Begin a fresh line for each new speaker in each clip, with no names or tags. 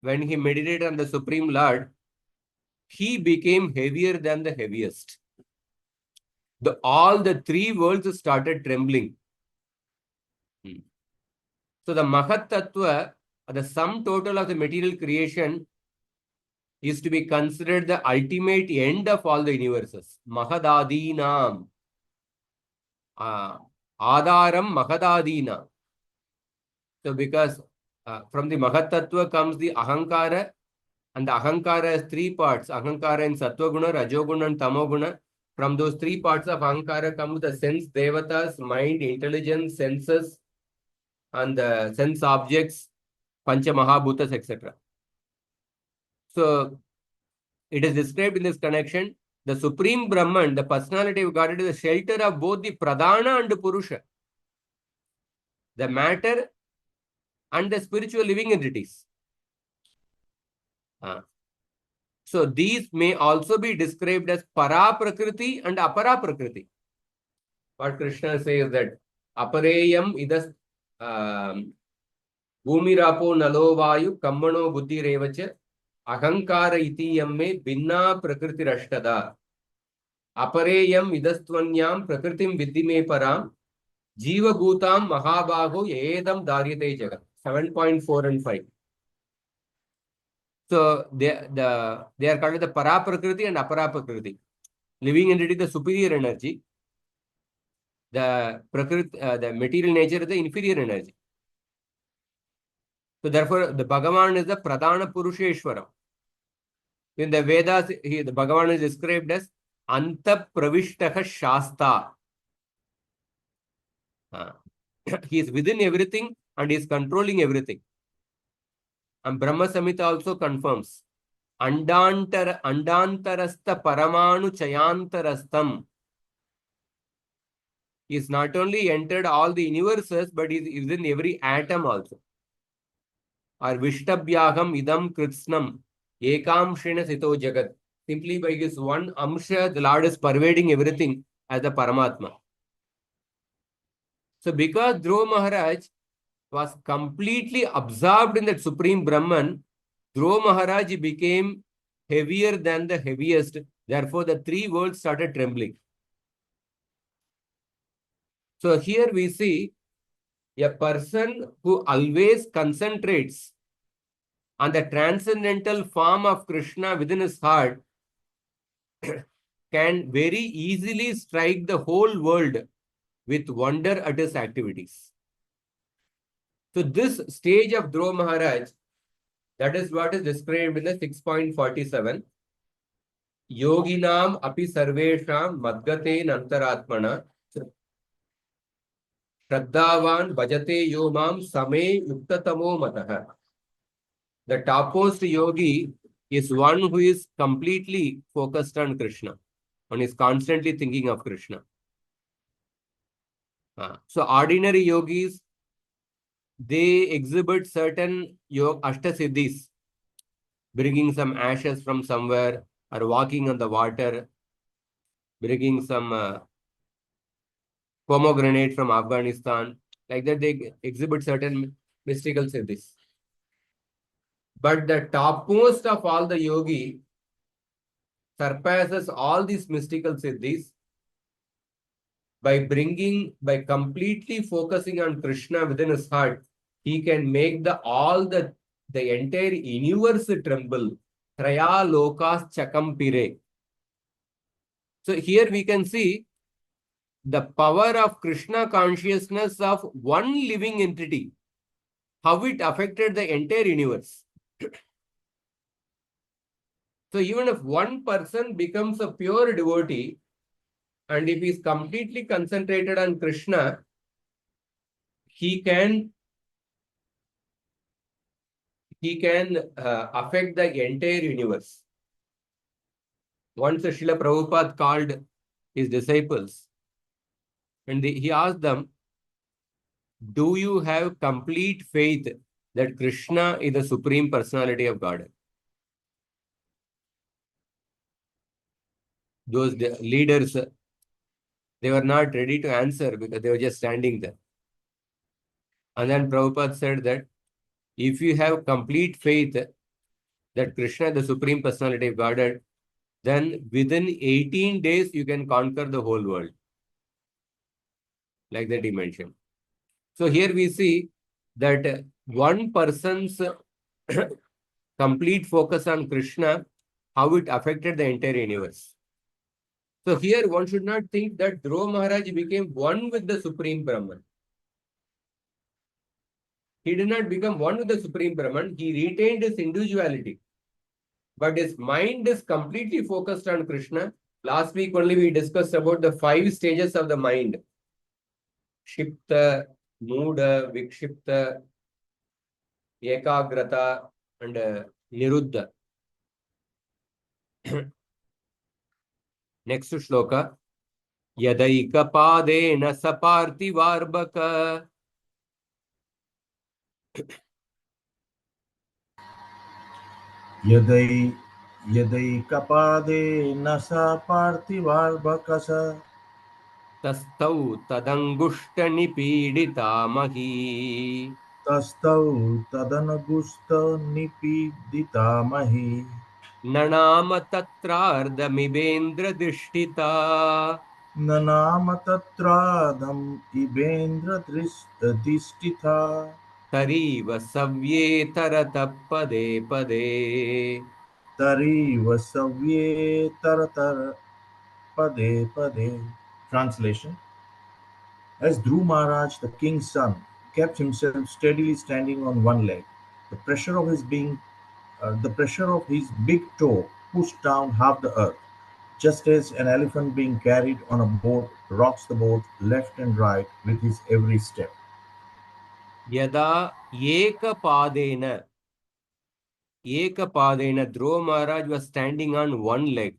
when he meditated on the Supreme Lord, he became heavier than the heaviest. All the three worlds started trembling. So the Mahat Tattva, the sum total of the material creation, is to be considered the ultimate end of all the universes. Mahadadinam. Adaram Mahadadina. So because from the Mahat Tattva comes the Ahankara, and the Ahankara has three parts. Ahankara in Sattva Guna, Rajoguna and Tamoguna. From those three parts of Ahankara comes the sense devatas, mind, intelligence, senses, and the sense objects, Pancha Mahabhutas, etc. So it is described in this connection. The Supreme Brahman, the personality of God, is the shelter of both the Pradhana and the Purusha, the matter and the spiritual living entities. So these may also be described as Para Prakriti and Apara Prakriti. What Krishna says that Apareyam idas Bhumirapo Nalovayu Kammano Buddhi Revacha Ahankara Itiyamme Binna Prakriti Rashtada Apareyam idastvanyam Prakritim Viddime Param Jiva Bhutam Mahabaho Edam Daryate Jagat. 7.4 and 5. So they are called the Para Prakriti and Apara Prakriti. Living entity, the superior energy. The material nature is the inferior energy. So therefore, the Bhagavan is the Pradhana Purusheshwaram. In the Vedas, the Bhagavan is described as Anta Pravishtaha Shasta. He is within everything and he is controlling everything. And Brahma Samhita also confirms Andantarasta Paramanu Chayantarastam. He is not only entered all the universes, but he is in every atom also. Or Vishtabhyaham Idam Kritsnam Ekamshena Sito Jagat. Simply by his one Amsha, the Lord is pervading everything as the Paramatma. So because Dhruva Maharaj was completely absorbed in that Supreme Brahman, Dhruva Maharaj became heavier than the heaviest. Therefore, the three worlds started trembling. So here we see a person who always concentrates on the transcendental form of Krishna within his heart can very easily strike the whole world with wonder at his activities. So this stage of Dhruva Maharaj, that is what is described in the 6.47. Yoginam api sarvesham madgate nantaratmana Shraddhavan bhajate yomam same yuktatamo mataha. The topmost yogi is one who is completely focused on Krishna and is constantly thinking of Krishna. So ordinary yogis, they exhibit certain Ashtasiddhis, bringing some ashes from somewhere or walking on the water, bringing some pomegranate from Afghanistan. Like that, they exhibit certain mystical siddhis. But the topmost of all the yogi surpasses all these mystical siddhis by completely focusing on Krishna within his heart. He can make the entire universe tremble. Traya lokas chakampire. So here we can see the power of Krishna consciousness of one living entity, how it affected the entire universe. So even if one person becomes a pure devotee, and if he is completely concentrated on Krishna, he can affect the entire universe. Once Srila Prabhupada called his disciples, and he asked them, do you have complete faith that Krishna is the Supreme Personality of God? Those leaders, they were not ready to answer because they were just standing there. And then Prabhupada said that if you have complete faith, that Krishna, the Supreme Personality of Godhead, then within 18 days you can conquer the whole world. Like that he mentioned. So here we see that one person's complete focus on Krishna, how it affected the entire universe. So here one should not think that Dhruva Maharaj became one with the Supreme Brahman. He did not become one with the Supreme Brahman. He retained his individuality. But his mind is completely focused on Krishna. Last week only we discussed about the 5 stages of the mind. Shipta, Mooda, Vikshipta, Ekagrata, and Niruddha. Next shloka. Yadaikapadena sapartivarbaka.
यदैकपादेन स पार्थिवार्भकस
तस्थौ तदङ्गुष्टनिपीडितामही
तस्थौ तदनुगुस्तनिपीडितामहि
ननाम तत्रार्धमिवेन्द्रदृष्टिता
ननाम तत्राधम् इवेन्द्रदृष्टिथा
तरीव सव्येतरतः पदे पदे
तरीव सव्येतरतर पदे पदे. Translation. As Dhruv Maharaj, the king's son, kept himself steadily standing on one leg, the pressure of his big toe pushed down half the earth, just as an elephant being carried on a boat rocks the boat left and right with his every step.
Yada Ekapadena Dhruva Maharaj was standing on one leg.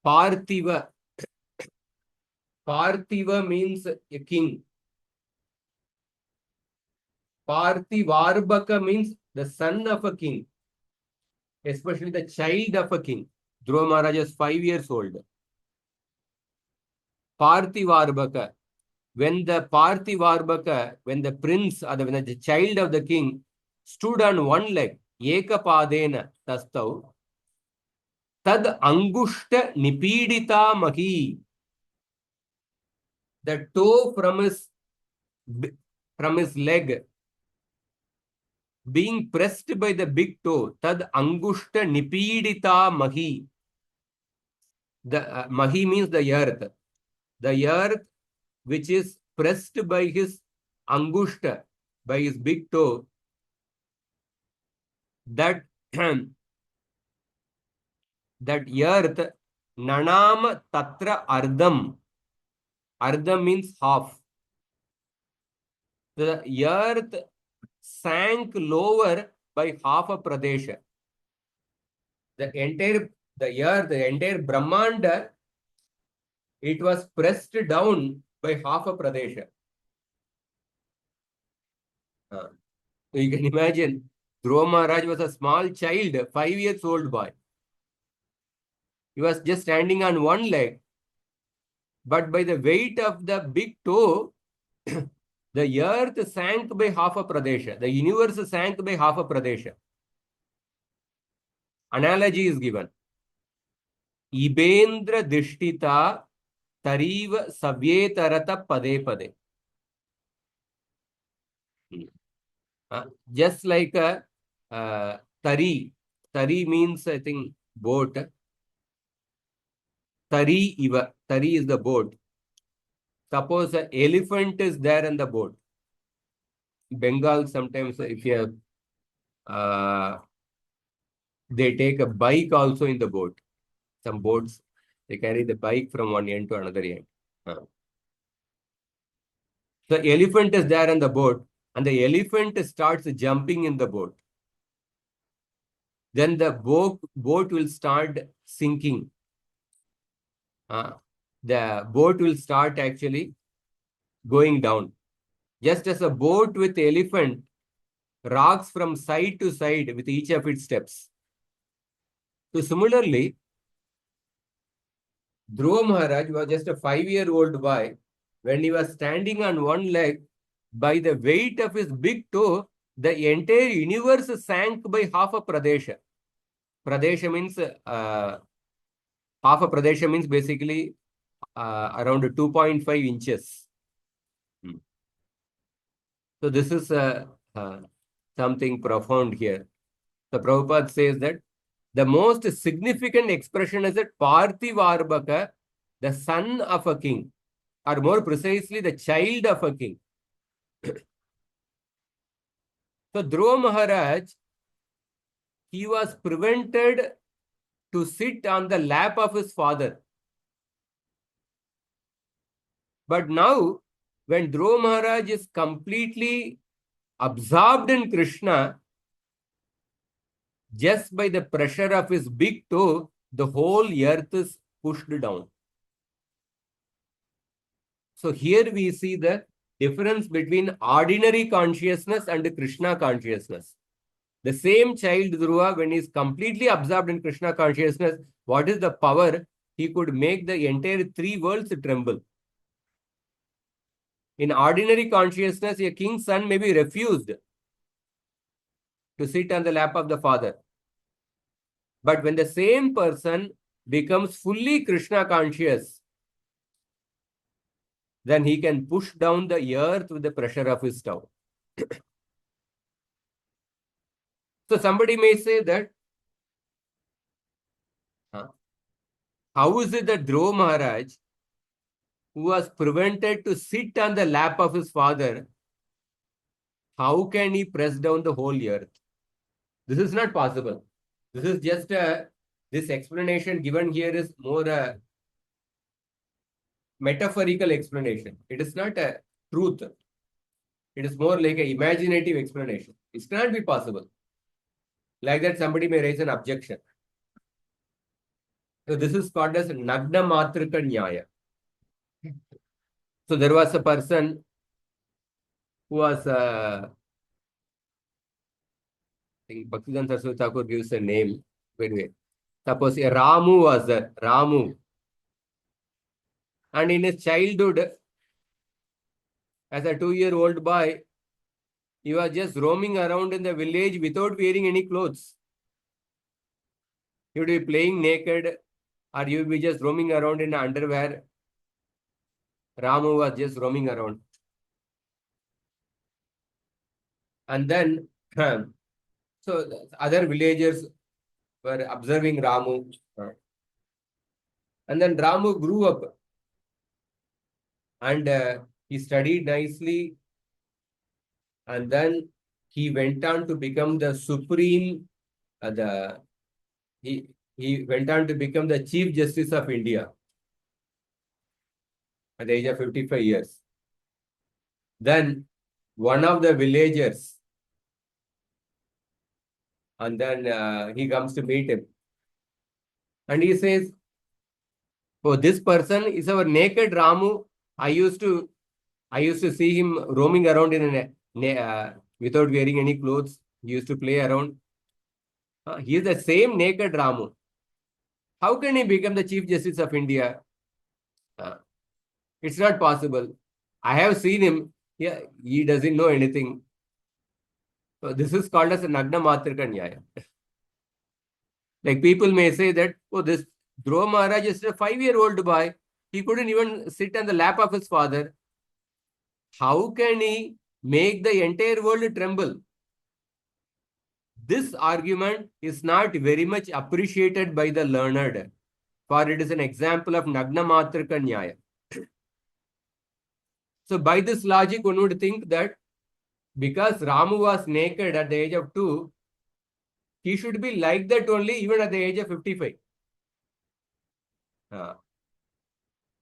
Parthiva means a king. Parthivarbhaka means the son of a king, especially the child of a king. Dhruva Maharaj is 5 years old. Parthivarbhaka. When the prince or when the child of the king stood on one leg, Ekapadena tastau, tad angushta nipidita mahi. The toe from his leg being pressed by the big toe, tad angushta nipidita mahi. The mahi means the earth. The earth which is pressed by his angushta, by his big toe, that that earth, nanam tatra ardham. Ardham means half. The earth sank lower by half a pradesha. The entire Brahmanda, it was pressed down by half a pradesha. So you can imagine, Dhruva Maharaj was a small child, 5 years old boy. He was just standing on one leg, but by the weight of the big toe, the earth sank by half a pradesha. The universe sank by half a pradesha. Analogy is given. Ibendra dishtita tariva savyetarata pade pade. Just like a tari. Tari means, I think, boat. Tari iva. Tari is the boat. Suppose an elephant is there in the boat. Bengal, sometimes if you have, they take a bike also in the boat. Some boats, they carry the bike from one end to another end. The elephant is there in the boat, and the elephant starts jumping in the boat. Then the boat will start sinking. The boat will start actually going down. Just as a boat with elephant rocks from side to side with each of its steps. So similarly, Dhruva Maharaj was just a 5-year-old boy. When he was standing on one leg, by the weight of his big toe, the entire universe sank by half a Pradesha. Pradesha means half a Pradesha means basically around 2.5 inches. So this is something profound here. The Prabhupada says that the most significant expression is that Parthivarbhaka, the son of a king, or more precisely, the child of a king. So Dhruva Maharaj, he was prevented to sit on the lap of his father. But now, when Dhruva Maharaj is completely absorbed in Krishna, just by the pressure of his big toe, the whole earth is pushed down. So here we see the difference between ordinary consciousness and Krishna consciousness. The same child Dhruva, when he is completely absorbed in Krishna consciousness, what is the power? He could make the entire three worlds tremble. In ordinary consciousness, a king's son may be refused to sit on the lap of the father. But when the same person becomes fully Krishna conscious, then he can push down the earth with the pressure of his toe. So somebody may say that, how is it that Dhruva Maharaj, who was prevented to sit on the lap of his father, how can he press down the whole earth? This is not possible. This is just this explanation given here is more a metaphorical explanation. It is not a truth. It is more like an imaginative explanation. It cannot be possible. Like that, somebody may raise an objection. So this is called as Nagna Matrika Nyaya. So there was a person who was, I think Bhaktivedanta Saraswati Thakur gives a name. Wait. Suppose a Ramu was there, Ramu. And in his childhood, as a 2-year-old boy, he was just roaming around in the village without wearing any clothes. He would be playing naked, or you would be just roaming around in underwear. Ramu was just roaming around. And then, so other villagers were observing Ramu. And then Ramu grew up. And he studied nicely. And then he went on to become the supreme, he went on to become the Chief Justice of India at the age of 55 years. Then one of the villagers, and then he comes to meet him. And he says, oh, this person is our naked Ramu. I used to see him roaming around without wearing any clothes. He used to play around. He is the same naked Ramu. How can he become the Chief Justice of India? It's not possible. I have seen him. Yeah, he doesn't know anything. So this is called as a Nagna Matrika Nyaya. Like people may say that, oh, this Dhruva Maharaj is a 5-year-old boy. He couldn't even sit on the lap of his father. How can he make the entire world tremble? This argument is not very much appreciated by the learned, for it is an example of Nagna Matrika Nyaya. So by this logic, one would think that because Ramu was naked at the age of 2, he should be like that only even at the age of 55.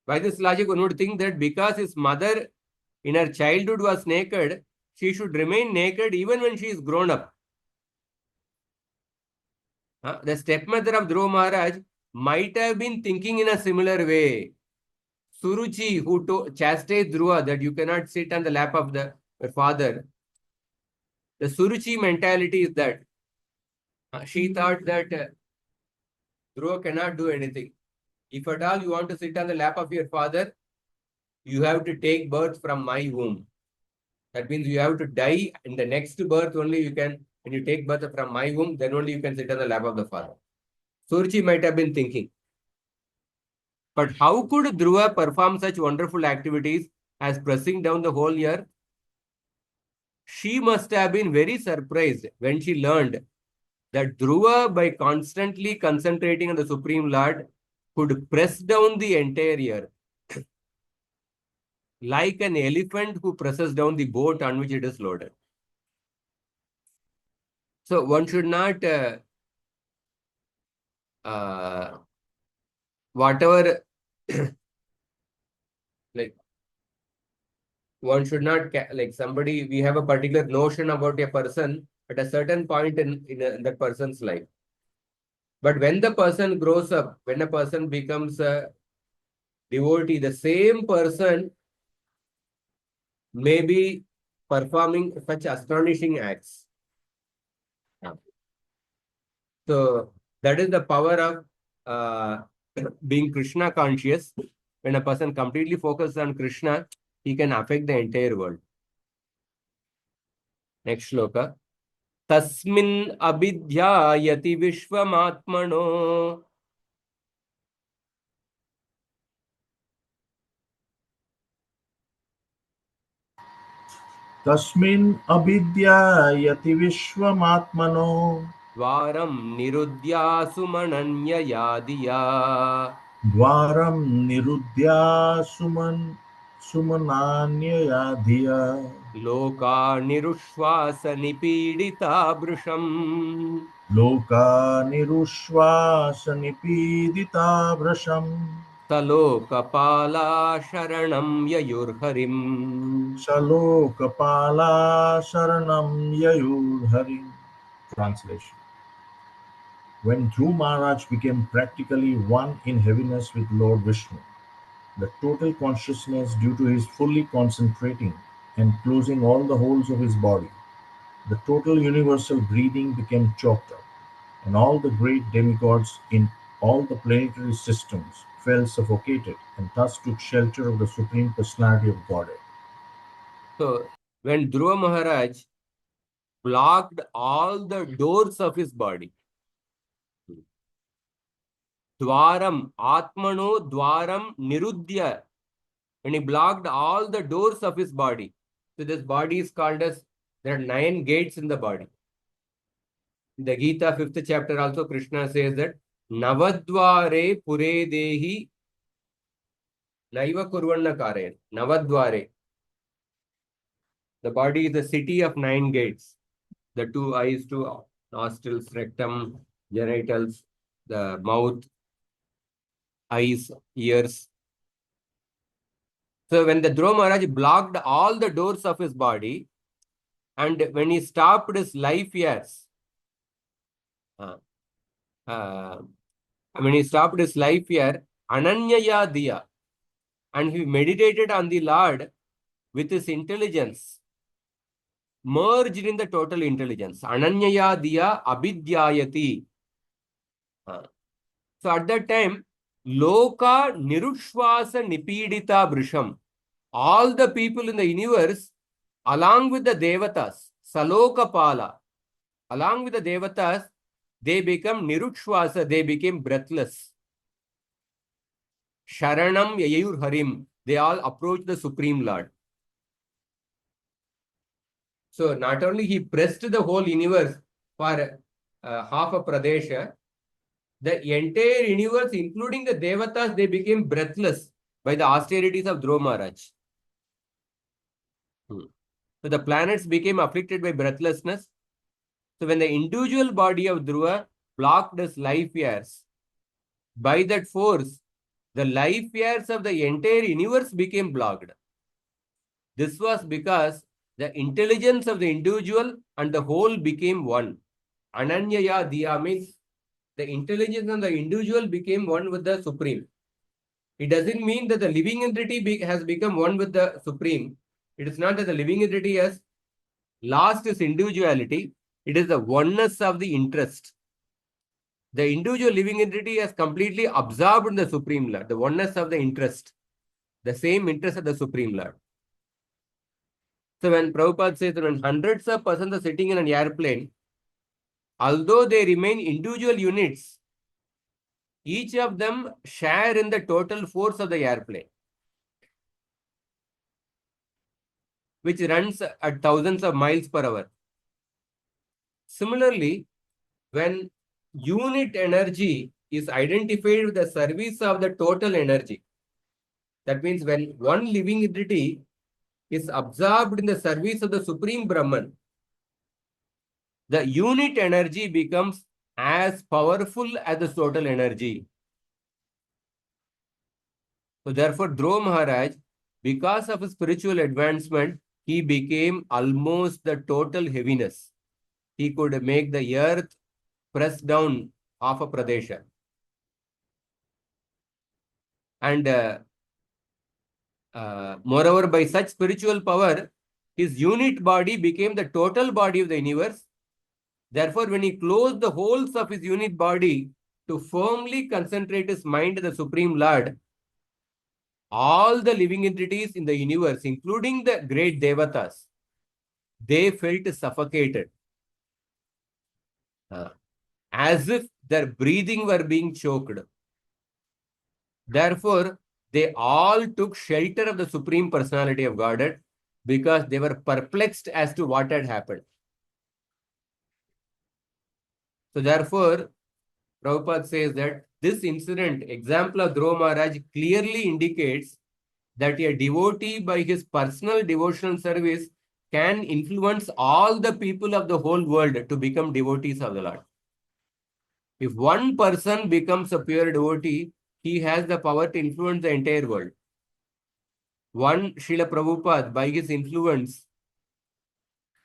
By this logic, one would think that because his mother in her childhood was naked, she should remain naked even when she is grown up. The stepmother of Dhruva Maharaj might have been thinking in a similar way. Suruchi, who chastised Dhruva that you cannot sit on the lap of the father, the Suruchi mentality is that she thought that Dhruva cannot do anything. If at all you want to sit on the lap of your father, you have to take birth from my womb. That means you have to die in the next birth only you can, when you take birth from my womb, then only you can sit on the lap of the father. Surchi might have been thinking. But how could Dhruva perform such wonderful activities as pressing down the whole earth? She must have been very surprised when she learned that Dhruva, by constantly concentrating on the Supreme Lord, could press down the entire earth like an elephant who presses down the boat on which it is loaded. So one should not, whatever, like, one should not, like somebody, we have a particular notion about a person at a certain point in that person's life. But when the person grows up, when a person becomes a devotee, the same person may be performing such astonishing acts. So that is the power of being Krishna conscious. When a person completely focuses on Krishna, he can affect the entire world. Next shloka. Tasmin abidhyayati vishwamatmano.
Tasmin abhidyayati vishwamatmano
Dvaram nirudhya sumananya yadiya.
dvaram nirudhya sumananya dhiya
Loka nirushvasa nipidita brusham.
loka nirushvasa nipidita vrasham
Salokapala sharanam yayurharim.
salokapala sharanam yayurharim. Translation. When Dhruv Maharaj became practically one in heaviness with Lord Vishnu, the total consciousness due to his fully concentrating and closing all the holes of his body, the total universal breathing became choked up, and all the great demigods in all the planetary systems fell suffocated and thus took shelter of the Supreme Personality of Godhead.
So when Dhruva Maharaj blocked all the doors of his body, Dwaram, Atmano Dwaram Nirudhya, when he blocked all the doors of his body. So this body is called as, there are 9 gates in the body. In the Gita 5th chapter also Krishna says that Navadvare Pure Dehi Naiva Kurvanna Kare. Navadvare. The body is a city of 9 gates. The 2 eyes, 2 nostrils, rectum, genitals, the mouth, eyes, ears. So when the Dhruva Maharaj blocked all the doors of his body, and when he stopped his life years, when he stopped his life year, Ananyaya Diya, and he meditated on the Lord with his intelligence, merged in the total intelligence. Ananyaya Diya Abhidyayati. So at that time, Loka Nirushvasa Nipidita Brisham. All the people in the universe, along with the Devatas, Salokapala, along with the Devatas, they become Nirushvasa, they became breathless. Sharanam Yayur Harim, they all approach the Supreme Lord. So not only he pressed the whole universe for half a Pradesha, the entire universe, including the Devatas, they became breathless by the austerities of Dhruva Maharaj. So the planets became afflicted by breathlessness. So when the individual body of Dhruva blocked his life years, by that force, the life years of the entire universe became blocked. This was because the intelligence of the individual and the whole became one. Ananyaya Diya means the intelligence of the individual became one with the Supreme. It doesn't mean that the living entity has become one with the Supreme. It is not that the living entity has lost its individuality. It is the oneness of the interest. The individual living entity has completely absorbed the Supreme Lord, the oneness of the interest, the same interest of the Supreme Lord. So when Prabhupada says that when hundreds of persons are sitting in an airplane, although they remain individual units, each of them share in the total force of the airplane, which runs at thousands of miles per hour. Similarly, when unit energy is identified with the service of the total energy, that means when one living entity is absorbed in the service of the Supreme Brahman, the unit energy becomes as powerful as the total energy. So therefore, Dhruva Maharaj, because of his spiritual advancement, he became almost the total heaviness. He could make the earth press down half a Pradesha. And moreover, by such spiritual power, his unit body became the total body of the universe. Therefore, when he closed the holes of his unit body to firmly concentrate his mind on the Supreme Lord, all the living entities in the universe, including the great Devatas, they felt suffocated, as if their breathing were being choked. Therefore, they all took shelter of the Supreme Personality of Godhead because they were perplexed as to what had happened. So therefore, Prabhupada says that this incident, example of Dhruva Maharaj, clearly indicates that a devotee by his personal devotional service can influence all the people of the whole world to become devotees of the Lord. If one person becomes a pure devotee, he has the power to influence the entire world. One Srila Prabhupada, by his influence,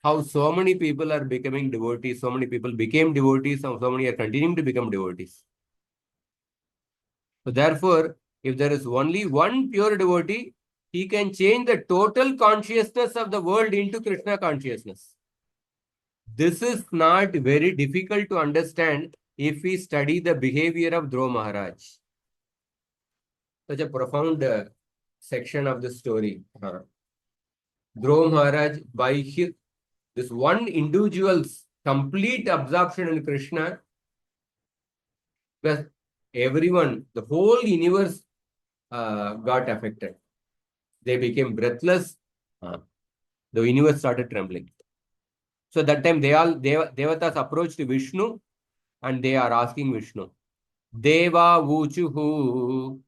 how so many people are becoming devotees, so many people became devotees, and so many are continuing to become devotees. So therefore, if there is only one pure devotee, he can change the total consciousness of the world into Krishna consciousness. This is not very difficult to understand if we study the behavior of Dhruva Maharaj. Such a profound section of the story. Dhruva Maharaj, by this one individual's complete absorption in Krishna, because everyone, the whole universe got affected. They became breathless. The universe started trembling. So that time Devatas approached Vishnu and they are asking Vishnu, Deva Vuchuhu.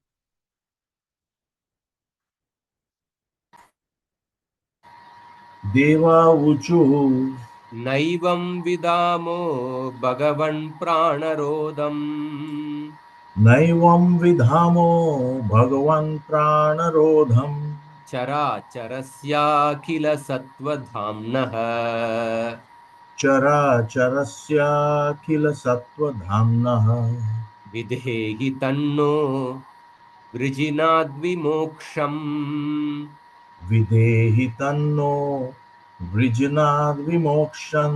Deva Uchu
Naivam Vidamo Bhagavan Pranarodam
Naivam Vidhamo Bhagavan Pranarodham
Chara Charasya Khila Sattva Dhamnaha
Chara Charasya Khila Sattva Dhamnaha
Videhi Tanno Vrijinadvimoksham
Videhi Tanno Vrijnad Vimokshan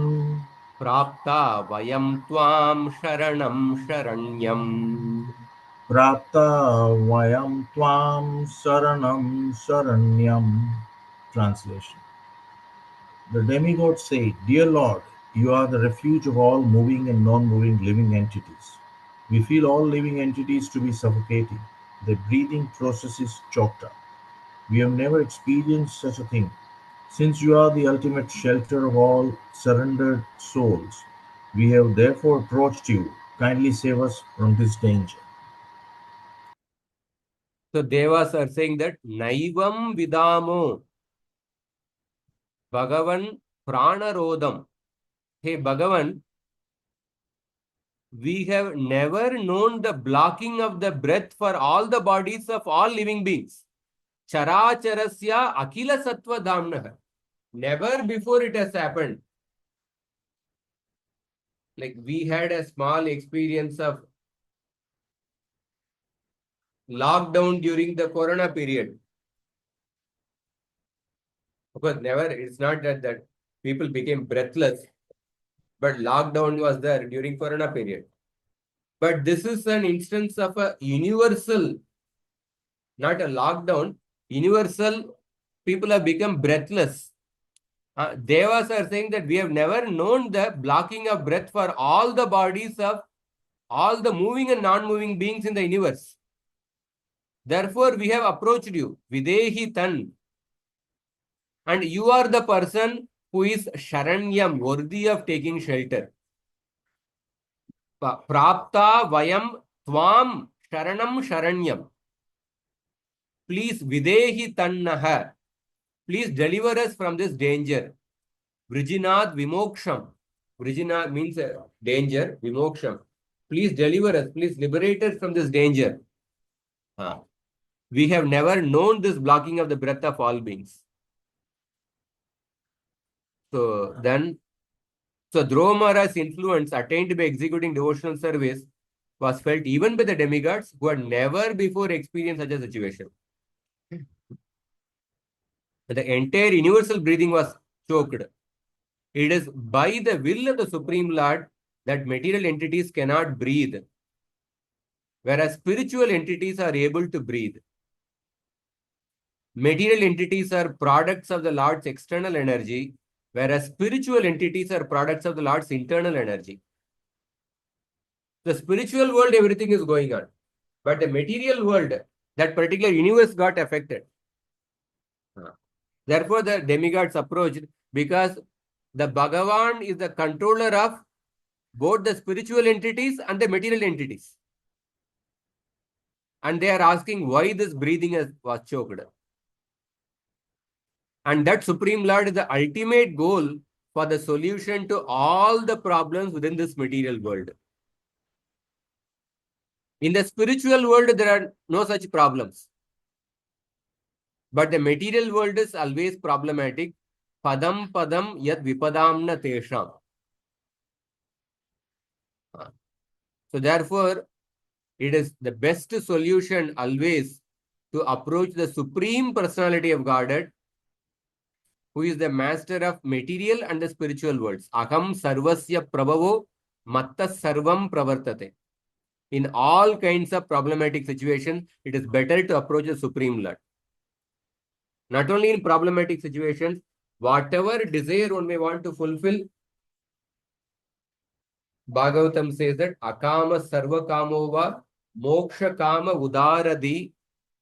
Prapta Vayam Tvam Sharanam Sharanyam.
Prapta Vayam Tvam Saranam Saranyam. Translation. The demigods say, Dear Lord, you are the refuge of all moving and non-moving living entities. We feel all living entities to be suffocating. Their breathing process is choked up. We have never experienced such a thing. Since you are the ultimate shelter of all surrendered souls, we have therefore approached you. Kindly save us from this danger.
So Devas are saying that Naivam Vidamo Bhagavan Pranarodam. Hey Bhagavan, we have never known the blocking of the breath for all the bodies of all living beings. Characharasya Akila Sattva Dhamnaha. Never before it has happened. Like we had a small experience of lockdown during the Corona period. Because never, it's not that people became breathless, but lockdown was there during Corona period. But this is an instance of a universal, not a lockdown, universal, people have become breathless. Devas are saying that we have never known the blocking of breath for all the bodies of all the moving and non-moving beings in the universe. Therefore, we have approached you, Videhi Tan. And you are the person who is Sharanyam, worthy of taking shelter. Prapta Vayam Tvam Sharanam Sharanyam. Please, Videhi Tannaha. Please deliver us from this danger. Vrijinath Vimoksham. Vrijinath means danger, Vimoksham. Please deliver us. Please liberate us from this danger. We have never known this blocking of the breath of all beings. So Dhruva Maharaj's influence attained by executing devotional service was felt even by the demigods who had never before experienced such a situation. The entire universal breathing was choked. It is by the will of the Supreme Lord that material entities cannot breathe, whereas spiritual entities are able to breathe. Material entities are products of the Lord's external energy, whereas spiritual entities are products of the Lord's internal energy. The spiritual world, everything is going on. But the material world, that particular universe got affected. Therefore, the demigods approached because the Bhagavan is the controller of both the spiritual entities and the material entities. And they are asking why this breathing was choked. And that Supreme Lord is the ultimate goal for the solution to all the problems within this material world. In the spiritual world, there are no such problems. But the material world is always problematic. Padam padam yad vipadamna tesham. So therefore, it is the best solution always to approach the Supreme Personality of Godhead, who is the master of material and the spiritual worlds. Aham sarvasya prabhavo matta sarvam pravartate. In all kinds of problematic situations, it is better to approach the Supreme Lord. Not only in problematic situations, whatever desire one may want to fulfill, Bhagavatam says that akama sarva kamova moksha kama udaradi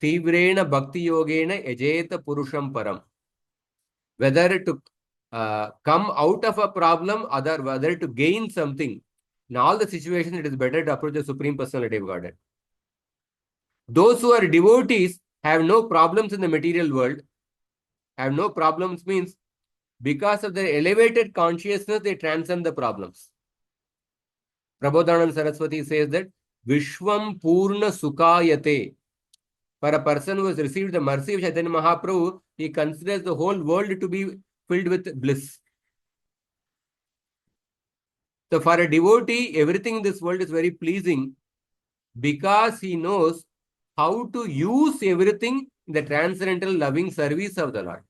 tivrena bhakti yogena ejeta purusham param. Whether to come out of a problem or whether to gain something, in all the situations, it is better to approach the Supreme Personality of Godhead. Those who are devotees have no problems in the material world. Have no problems means because of their elevated consciousness, they transcend the problems. Prabodhananda Saraswati says that Vishwam Purna Sukayate. For a person who has received the mercy of Chaitanya Mahaprabhu, he considers the whole world to be filled with bliss. So for a devotee, everything in this world is very pleasing because he knows how to use everything in the transcendental loving service of the Lord.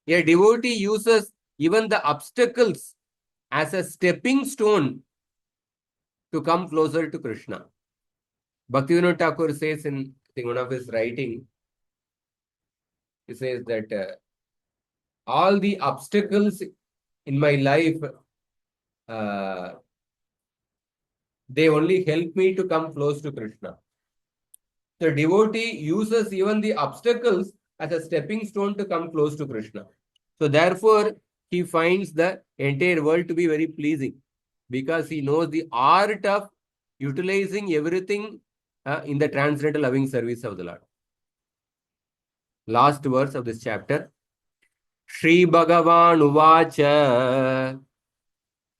A devotee uses even the obstacles as a stepping stone to come closer to Krishna. Bhaktivinoda Thakur says in one of his writing, he says that all the obstacles in my life, they only help me to come close to Krishna. The devotee uses even the obstacles as a stepping stone to come close to Krishna. So therefore, he finds the entire world to be very pleasing because he knows the art of utilizing everything in the transcendental loving service of the Lord. Last verse of this chapter. Shri Bhagavan Uvacha.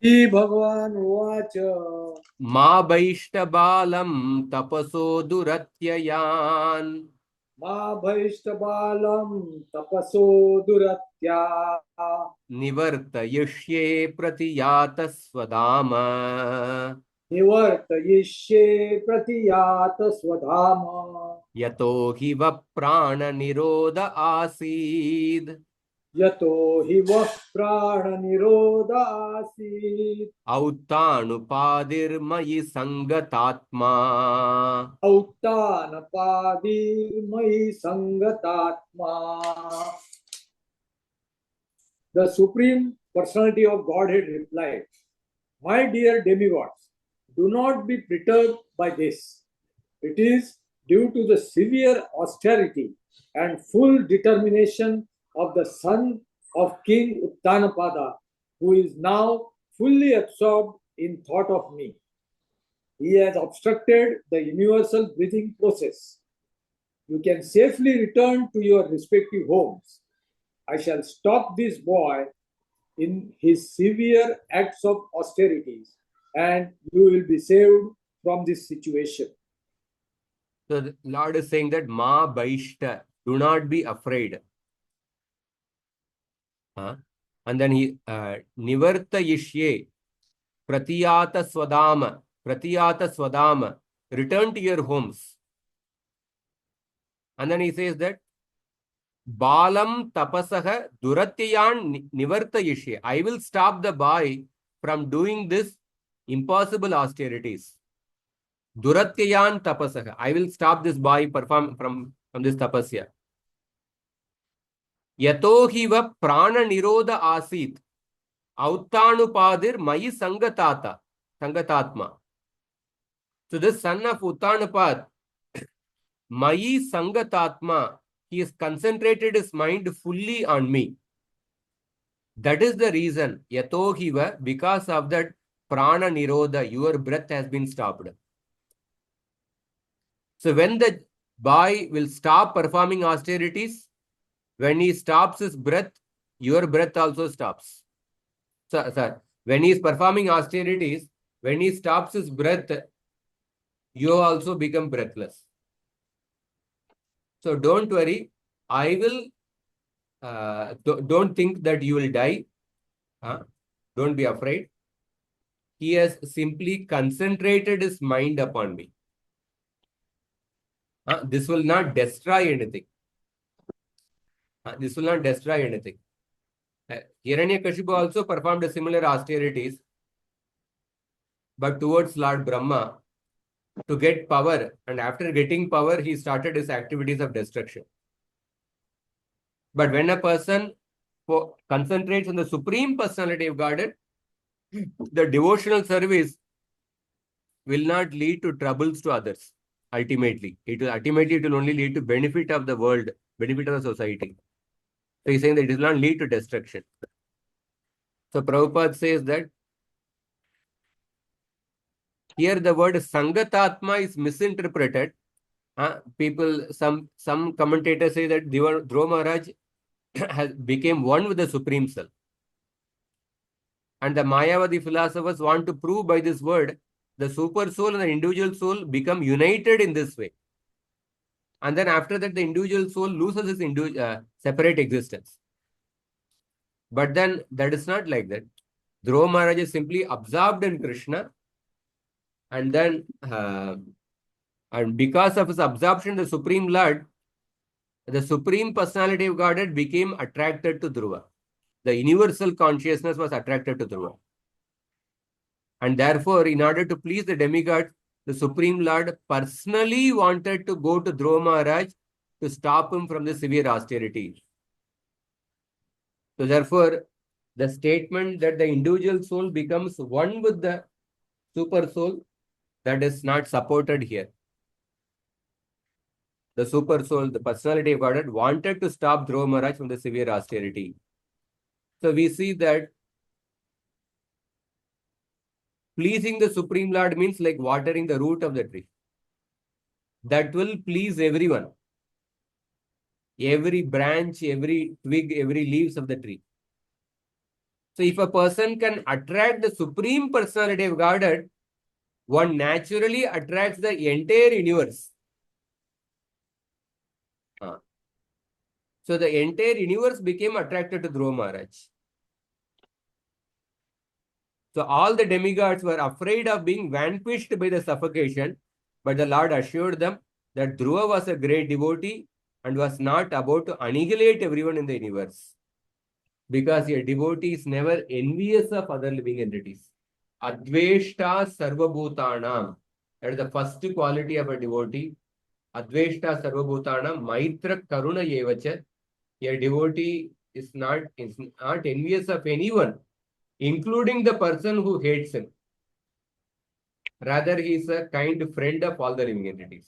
Shri Bhagavan Uvacha.
Ma Vaishtabalam Tapaso Duratyayan.
Ma Vaishtabalam Tapaso Duratya.
Nivartayishye Pratiyata Swadama.
Nivartayishye Pratiyata Swadhama.
Yato hi vaprana niroda asid.
Yato hi vah prana nirodha asid.
Autanupadir mayi sangatatma.
Auttanapadi mai sangatatma. The Supreme Personality of Godhead replied, "My dear demigods, do not be perturbed by this. It is due to the severe austerity and full determination of the son of King Uttanapada, who is now fully absorbed in thought of me. He has obstructed the universal breathing process. You can safely return to your respective homes. I shall stop this boy in his severe acts of austerities, and you will be saved from this situation."
So the Lord is saying that Ma Baishta, do not be afraid. And then he Nivarta Yishye Pratiyata Swadama, return to your homes. And then he says that Balam Tapasaha Duratyayan Nivarta Yishye. I will stop the boy from doing this impossible austerities. Duratyayan Tapasaha. I will stop this boy from this tapasya. Yatohiva Prana Niroda Asit. Auttanupadir Mayi Sangatatma. So this son of Uttanupad, Mayi Sangatatma, he has concentrated his mind fully on me. That is the reason, Yatohiva, because of that Prana Nirodha, your breath has been stopped. So when the boy will stop performing austerities, when he stops his breath, your breath also stops. So, when he is performing austerities, when he stops his breath, you also become breathless. So don't worry. I will, don't think that you will die. Don't be afraid. He has simply concentrated his mind upon me. This will not destroy anything. This will not destroy anything. Hiranyakashipu also performed similar austerities, but towards Lord Brahma to get power. And after getting power, he started his activities of destruction. But when a person concentrates on the Supreme Personality of Godhead, the devotional service will not lead to troubles to others. Ultimately, it will only lead to benefit of the world, benefit of the society. So he's saying that it will not lead to destruction. So Prabhupada says that here the word Sangatatma is misinterpreted. Some commentators say that Dhruva Maharaj has became one with the Supreme Self. And the Mayavadi philosophers want to prove by this word, the super soul and the individual soul become united in this way. And then after that, the individual soul loses its separate existence. But then that is not like that. Dhruva Maharaj is simply absorbed in Krishna. And then, and because of his absorption, the Supreme Lord, the Supreme Personality of Godhead became attracted to Dhruva. The universal consciousness was attracted to Dhruva. And therefore, in order to please the demigod, the Supreme Lord personally wanted to go to Dhruva Maharaj to stop him from the severe austerity. So therefore, the statement that the individual soul becomes one with the super soul, that is not supported here. The super soul, the personality of Godhead, wanted to stop Dhruva Maharaj from the severe austerity. So we see that pleasing the Supreme Lord means like watering the root of the tree. That will please everyone. Every branch, every twig, every leaves of the tree. So if a person can attract the Supreme Personality of Godhead, one naturally attracts the entire universe. So the entire universe became attracted to Dhruva Maharaj. So all the demigods were afraid of being vanquished by the suffocation, but the Lord assured them that Dhruva was a great devotee and was not about to annihilate everyone in the universe. Because a devotee is never envious of other living entities. Adveshta Sarvabhutanam. That is the first quality of a devotee. Adveshta Sarvabhutanam Maitra Karuna Yevacha. A devotee is not envious of anyone, including the person who hates him. Rather, he is a kind friend of all the living entities.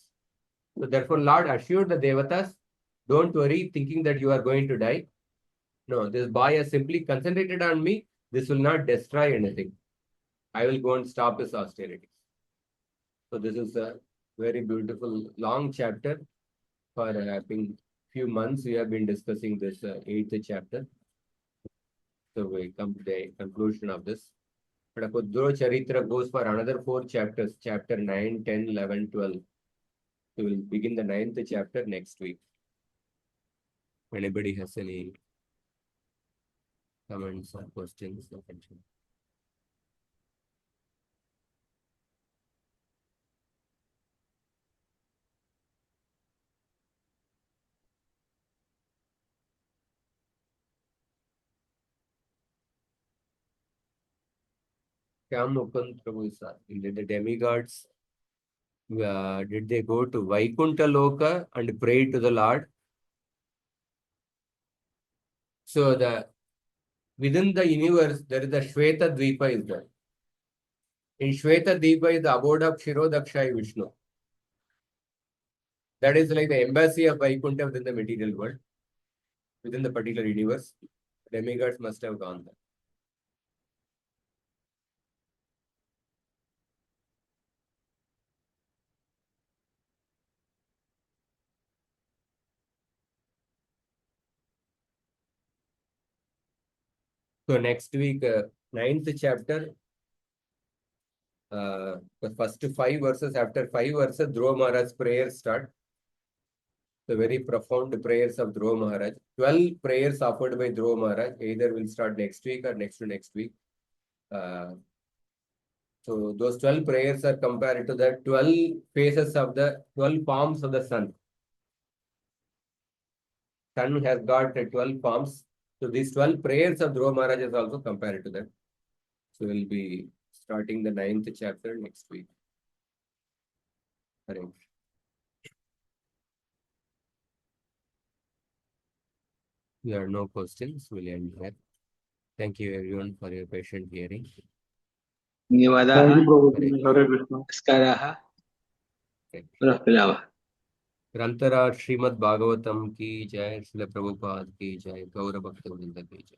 So therefore, Lord assured the Devatas, don't worry, thinking that you are going to die. No, this boy has simply concentrated on me. This will not destroy anything. I will go and stop his austerities. So this is a very beautiful long chapter. For I think few months we have been discussing this 8th chapter. So we come to the conclusion of this. But Kudro Charitra goes for another 4 chapters, chapter 9, 10, 11, 12. We will begin the 9th chapter next week. Anybody has any comments or questions? Shyam Mukund Prabhu sir, did the demigods, did they go to Vaikuntha Loka and pray to the Lord? So within the universe, there is the Shweta Dvipa is there. In Shweta Dvipa is the abode of Shirodakshai Vishnu. That is like the embassy of Vaikuntha within the material world, within the particular universe. Demigods must have gone there. So next week, 9th chapter, the first 5 verses, after 5 verses, Dhruva Maharaj's prayers start. The very profound prayers of Dhruva Maharaj. 12 prayers offered by Dhruva Maharaj, either will start next week or next to next week. So those 12 prayers are compared to the 12 faces of the 12 palms of the sun. Sun has got 12 palms. So these 12 prayers of Dhruva Maharaj is also compared to that. So we'll be starting the 9th chapter next week. Hare. There are no questions. We'll end here. Thank you everyone for your patient hearing.
धन्यवादाः
Thank you, Prabhu.
Hare.
Hare Krishna.
नमस्काराः पुनः मिलामः
ग्रंथराज श्रीमद् भागवतम की जय, श्रील प्रभुपाद की जय, गौर भक्त वृंद की जय।